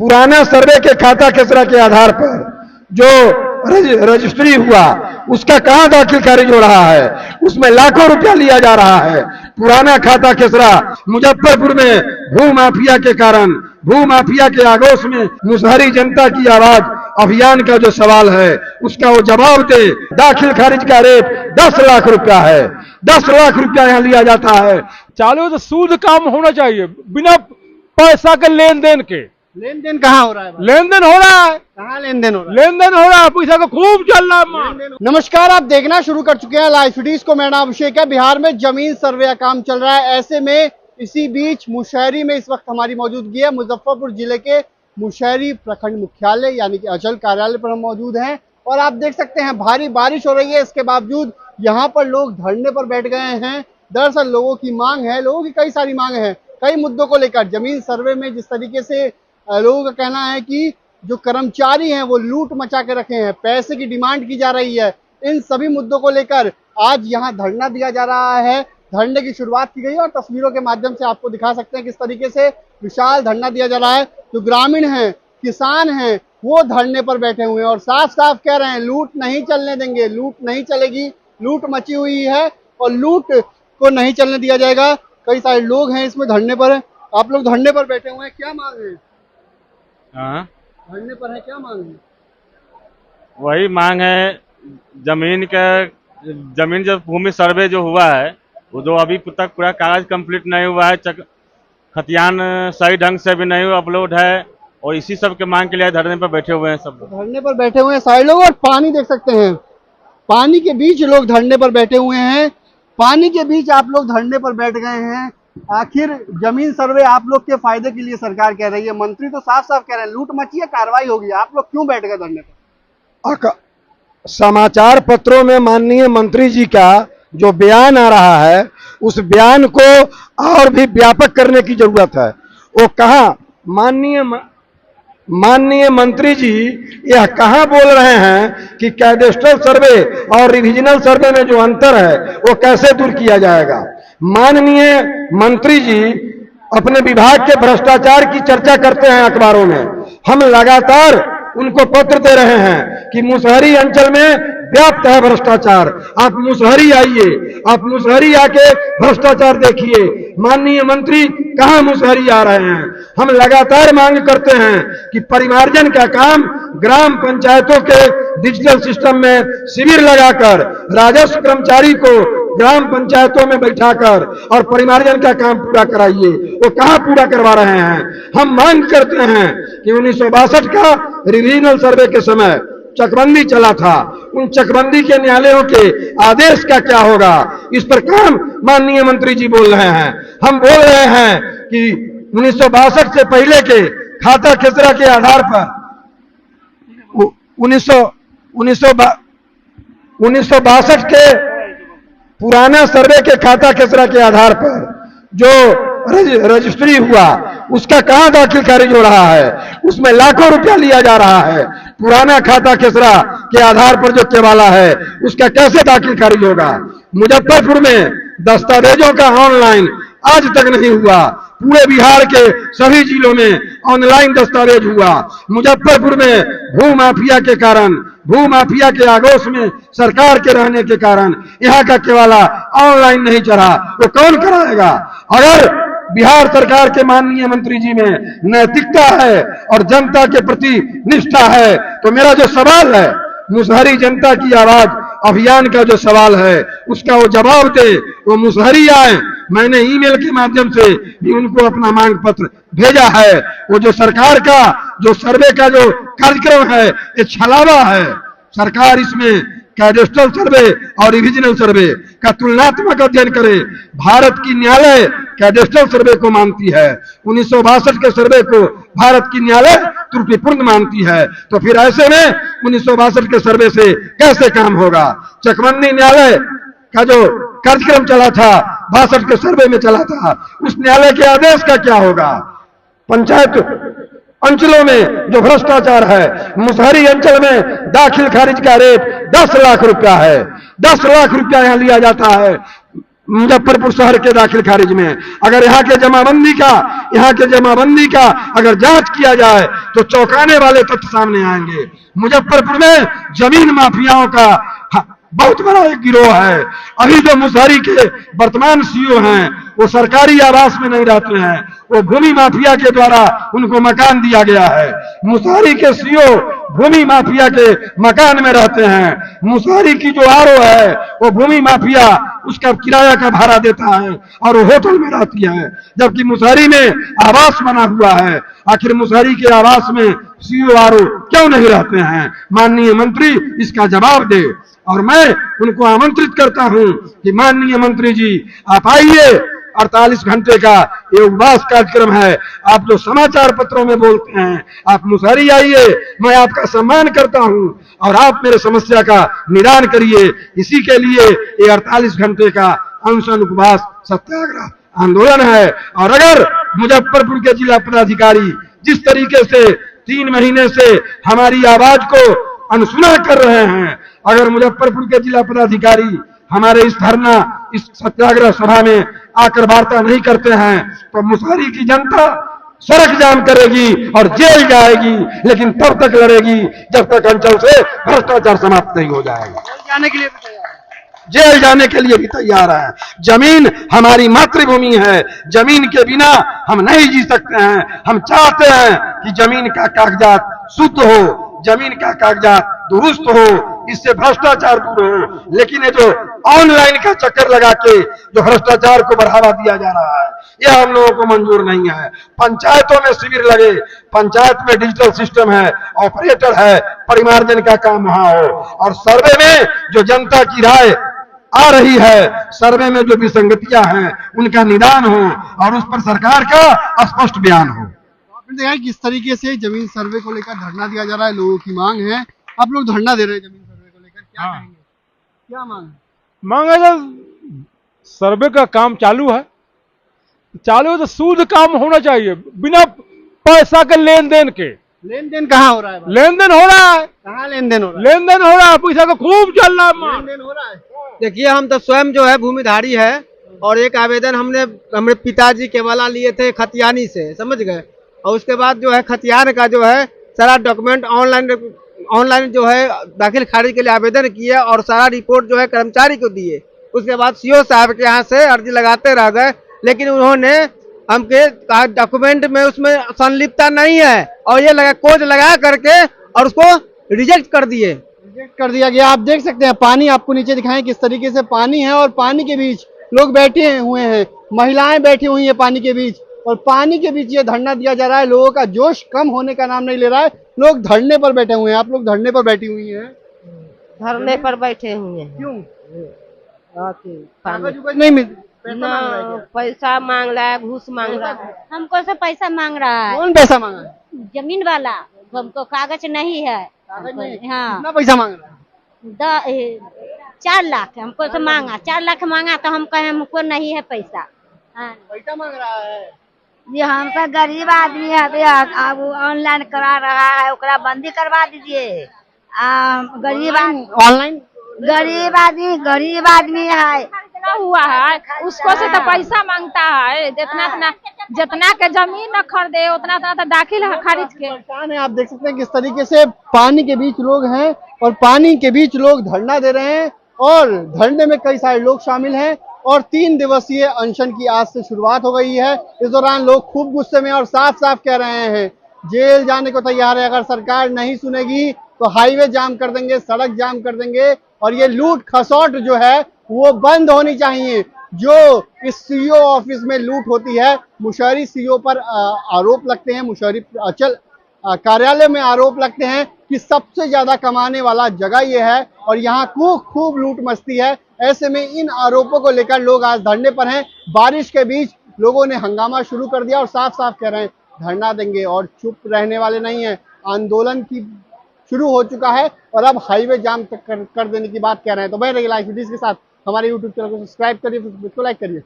पुराना सर्वे के खाता खसरा के आधार पर जो रजिस्ट्री हुआ उसका कहां दाखिल खारिज हो रहा है, उसमें लाखों रुपया लिया जा रहा है। पुराना खाता खसरा मुजफ्फरपुर में भू माफिया के कारण, भू माफिया के आगोश में मुसहरी जनता की आवाज अभियान का जो सवाल है उसका वो जवाब दे। दाखिल खारिज का रेट 10 लाख रुपया है, 10 लाख रुपया यहाँ लिया जाता है। चालू तो सूद काम होना चाहिए, बिना पैसा के लेन देन के। लेन देन कहाँ हो रहा है? लेन देन हो रहा है, कहाँ लेन देन हो रहा है? लेन देन हो रहा है, पैसा का खूब चल रहा है। नमस्कार, आप देखना शुरू कर चुके हैं लाइव सिटीज को। मेरा नाम अभिषेक है। बिहार में जमीन सर्वे का काम चल रहा है। ऐसे में इसी बीच मुशहरी में इस वक्त हमारी मौजूदगी है। मुजफ्फरपुर जिले के मुशहरी प्रखंड मुख्यालय यानी कि अंचल कार्यालय पर हम मौजूद हैं और आप देख सकते हैं भारी बारिश हो रही है। इसके बावजूद यहाँ पर लोग धरने पर बैठ गए हैं। दरअसल लोगों की मांग है, लोगों की कई सारी मांग है, कई मुद्दों को लेकर। जमीन सर्वे में जिस तरीके से लोगों का कहना है कि जो कर्मचारी हैं वो लूट मचा के रखे हैं, पैसे की डिमांड की जा रही है। इन सभी मुद्दों को लेकर आज यहाँ धरना दिया जा रहा है। धरने की शुरुआत की गई है और तस्वीरों के माध्यम से आपको दिखा सकते हैं किस तरीके से विशाल धरना दिया जा रहा है। जो ग्रामीण हैं, किसान हैं, वो धरने पर बैठे हुए हैं और साफ साफ कह रहे हैं लूट नहीं चलने देंगे, लूट नहीं चलेगी। लूट मची हुई है और लूट को नहीं चलने दिया जाएगा। कई सारे लोग हैं इसमें धरने पर। आप लोग धरने पर बैठे हुए हैं, क्या मांग है? धरने पर है, क्या मांग है? वही मांग है जमीन जो भूमि सर्वे जो हुआ है वो जो अभी तक पूरा कागज कंप्लीट नहीं हुआ है, खतियान सही ढंग से भी नहीं अपलोड है और इसी सब के मांग के लिए धरने पर बैठे हुए हैं। सब धरने पर बैठे हुए हैं सारे लोग और पानी देख सकते हैं, पानी के बीच लोग धरने पर बैठे हुए हैं। पानी के बीच आप लोग धरने पर बैठ गए हैं। आखिर जमीन सर्वे आप लोग के फायदे के लिए सरकार कह रही है, मंत्री तो साफ साफ कह रहे हैं लूट मची है, कार्रवाई होगी। आप लोग क्यों बैठ गए धरने पर? समाचार पत्रों में माननीय मंत्री जी का जो बयान आ रहा है उस बयान को और भी व्यापक करने की जरूरत है। वो कहा माननीय मंत्री जी यह कहां बोल रहे हैं कि कैडेस्ट्रल सर्वे और रिविजनल सर्वे में जो अंतर है वो कैसे दूर किया जाएगा। माननीय मंत्री जी अपने विभाग के भ्रष्टाचार की चर्चा करते हैं अखबारों में। हम लगातार उनको पत्र दे रहे हैं कि मुसहरी अंचल में व्याप्त है भ्रष्टाचार, आप मुसहरी आइए, आप मुसहरी आके भ्रष्टाचार देखिए। माननीय मंत्री कहां मुसहरी आ रहे हैं। हम लगातार मांग करते हैं कि परिमार्जन का काम ग्राम पंचायतों के डिजिटल सिस्टम में शिविर लगाकर राजस्व कर्मचारी को ग्राम पंचायतों में बैठाकर और परिमार्जन का काम पूरा कराइए। वो कहां पूरा करवा रहे हैं। हम मांग करते हैं कि 1962 का रिविजनल सर्वे के समय चकबंदी चला था, उन चकबंदी के न्यायालयों के आदेश का क्या होगा, इस पर काम माननीय मंत्री जी बोल रहे हैं। हम बोल रहे हैं कि 1962 से पहले के खाता खसरा के आधार पर 1962 के पुराना सर्वे के खाता खसरा के आधार पर जो रजिस्ट्री हुआ उसका कहां दाखिल खारिज हो रहा है, उसमें लाखों रुपया लिया जा रहा है। पुराना खाता खसरा के आधार पर जो केवाला है उसका कैसे दाखिल खारिज होगा। मुजफ्फरपुर में दस्तावेजों का ऑनलाइन आज तक नहीं हुआ, पूरे बिहार के सभी जिलों में ऑनलाइन दस्तावेज हुआ। मुजफ्फरपुर में भू माफिया के कारण, भू माफिया के आगोश में सरकार के रहने के कारण यहाँ का केवाला ऑनलाइन नहीं चढ़ा। वो कौन कराएगा? अगर बिहार सरकार के माननीय मंत्री जी में नैतिकता है और जनता के प्रति निष्ठा है तो मेरा जो सवाल है, मुसहरी जनता की आवाज अभियान का जो सवाल है उसका वो जवाब दे, वो मुसहरी आए। मैंने ईमेल के माध्यम से भी उनको अपना मांग पत्र भेजा है। वो जो सरकार का जो सर्वे का जो कार्यक्रम है ये छलावा है। सरकार इसमें कैडेस्ट्रल सर्वे और रिविजनल सर्वे का तुलनात्मक अध्ययन करे। भारत की न्यायालय कैडेस्ट्रल सर्वे को मानती है, 1962 के सर्वे को भारत की न्यायालय त्रुटिपूर्ण मानती है। तो फिर ऐसे में 1962 के सर्वे से कैसे काम होगा। चकबंदी न्यायालय का जो कार्यक्रम चला था 62 के सर्वे में चला था, उस न्यायालय के आदेश का क्या होगा। पंचायत अंचलों में जो भ्रष्टाचार है, मुसहरी अंचल में दाखिल खारिज का रेट 10 लाख रुपया है, 10 लाख रुपया यहाँ लिया जाता है। मुजफ्फरपुर शहर के दाखिल खारिज में। अगर यहाँ के जमाबंदी का अगर जांच किया जाए तो चौंकाने वाले तथ्य सामने आएंगे। मुजफ्फरपुर में जमीन माफियाओं का बहुत बड़ा एक गिरोह है। अभी जो मुसहरी के वर्तमान सीईओ हैं वो सरकारी आवास में नहीं रहते हैं, वो भूमि माफिया के द्वारा उनको मकान दिया गया है। मुसहरी के सीईओ भूमि माफिया के मकान में रहते हैं। मुसहरी की जो आरओ है वो भूमि माफिया उसका किराया का भाड़ा देता है और वो होटल में रहती है, जबकि मुसहरी में आवास बना हुआ है। आखिर मुसहरी के आवास में सीईओ आरओ क्यों नहीं रहते हैं? माननीय मंत्री इसका जवाब दे। और मैं उनको आमंत्रित करता हूं कि माननीय मंत्री जी आप आइए, 48 घंटे का ये उपवास कार्यक्रम है। आप जो समाचार पत्रों में बोलते हैं, आप मुसहरी आइए, मैं आपका सम्मान करता हूं और आप मेरे समस्या का निदान करिए। इसी के लिए ये 48 घंटे का अनशन उपवास सत्याग्रह आंदोलन है। और अगर मुजफ्फरपुर के जिला पदाधिकारी जिस तरीके से 3 महीने से हमारी आवाज को अनसुना कर रहे हैं, अगर मुजफ्फरपुर के जिला पदाधिकारी हमारे इस धरना, इस सत्याग्रह सभा में आकर वार्ता नहीं करते हैं तो मुसहरी की जनता सड़क जाम करेगी और जेल जाएगी, लेकिन तब तक लड़ेगी जब तक अंचल से भ्रष्टाचार समाप्त नहीं हो जाएगा। जेल जाने के लिए भी तैयार है। जमीन हमारी मातृभूमि है, जमीन के बिना हम नहीं जी सकते हैं। हम चाहते हैं कि जमीन का कागजात शुद्ध हो, जमीन का कागजात दुरुस्त हो, इससे भ्रष्टाचार दूर हो। लेकिन ये जो ऑनलाइन का चक्कर लगा के जो भ्रष्टाचार को बढ़ावा दिया जा रहा है, यह हम लोगों को मंजूर नहीं है। पंचायतों में शिविर लगे, पंचायत में डिजिटल सिस्टम है, ऑपरेटर है, परिमार्जन का काम वहां हो, और सर्वे में जो जनता की राय आ रही है, सर्वे में जो विसंगतियां हैं उनका निदान हो और उस पर सरकार का स्पष्ट बयान हो। आपने देखा किस तरीके से जमीन सर्वे को लेकर धरना दिया जा रहा है, लोगों की मांग है। आप लोग धरना दे रहे हैं जमीन सर्वे को लेकर, क्या कहेंगे? क्या मांग है? सर्वे का काम चालू है तो शुद्ध काम होना चाहिए, बिना पैसा के लेन देन के। लेन देन कहाँ हो रहा है? लेन देन हो रहा है। कहाँ लेन देन हो रहा है? लेन देन हो रहा है, पैसा का खूब चल रहा है। लेन देन हो रहा है। देखिए, हम तो स्वयं जो है भूमिधारी है और एक आवेदन हमरे पिताजी के वाला लिए थे खतियानी से, समझ गए। और उसके बाद जो है खतियान का जो है सारा डॉक्यूमेंट ऑनलाइन जो है दाखिल खारिज के लिए आवेदन किए और सारा रिपोर्ट जो है कर्मचारी को दिए। उसके बाद सीओ साहब के यहाँ से अर्जी लगाते रह गए, लेकिन उन्होंने हमके कहा डॉक्यूमेंट में उसमें संलिप्तता नहीं है और ये कोड लगा करके और उसको रिजेक्ट कर दिए। रिजेक्ट कर दिया गया। आप देख सकते हैं पानी, आपको नीचे दिखाएं किस तरीके से पानी है और पानी के बीच लोग बैठे हुए हैं, महिलाएं बैठी हुई हैं पानी के बीच, और पानी के बीच ये धरना दिया जा रहा है। लोगों का जोश कम होने का नाम नहीं ले रहा है, लोग धरने पर बैठे हुए हैं। आप लोग धरने पर बैठी हुई हैं? धरने पर बैठे हुए हैं। क्यों? कागज नहीं मिल पैसा मांग रहा है, घूस मांग रहा है। हमको से पैसा मांग रहा है। कौन पैसा मांगा है? जमीन वाला, हमको कागज नहीं है। कागज नहीं? हाँ, कितना पैसा मांग रहा है? 4 लाख हमको से मांगा, 4 लाख मांगा तो हम कहे हमको नहीं है पैसा। हाँ, पैसा मांग रहा है। ये हमका गरीब आदमी है, अब ऑनलाइन करा रहा है, ओकरा बंदी करवा दीजिए। ऑनलाइन गरीब आदमी है, हुआ है उसको से तो पैसा मांगता है। जितना के जमीन न खरीदे उतना तो दाखिल खारिज के। परेशान है। आप देख सकते हैं किस तरीके से पानी के बीच लोग हैं और पानी के बीच लोग धरना दे रहे हैं और धरने में कई सारे लोग शामिल हैं और 3 दिवसीय अनशन की आज से शुरुआत हो गई है। इस दौरान लोग खूब गुस्से में और साफ साफ कह रहे हैं जेल जाने को तैयार है। अगर सरकार नहीं सुनेगी तो हाईवे जाम कर देंगे, सड़क जाम कर देंगे और ये लूट खसौट जो है वो बंद होनी चाहिए। जो इस सीईओ ऑफिस में लूट होती है, मुशहरी सीईओ पर आरोप लगते हैं, मुशहरी अचल कार्यालय में आरोप लगते हैं कि सबसे ज्यादा कमाने वाला जगह ये है और यहाँ खूब लूट मस्ती है। ऐसे में इन आरोपों को लेकर लोग आज धरने पर हैं। बारिश के बीच लोगों ने हंगामा शुरू कर दिया और साफ साफ कह रहे हैं धरना देंगे और चुप रहने वाले नहीं है। आंदोलन की शुरू हो चुका है और अब हाईवे जाम तक कर देने की बात कह रहे हैं। तो बने रहिए लाइव वीडियोस के साथ, हमारे यूट्यूब चैनल को सब्सक्राइब करिए, फेसबुक को लाइक करिए।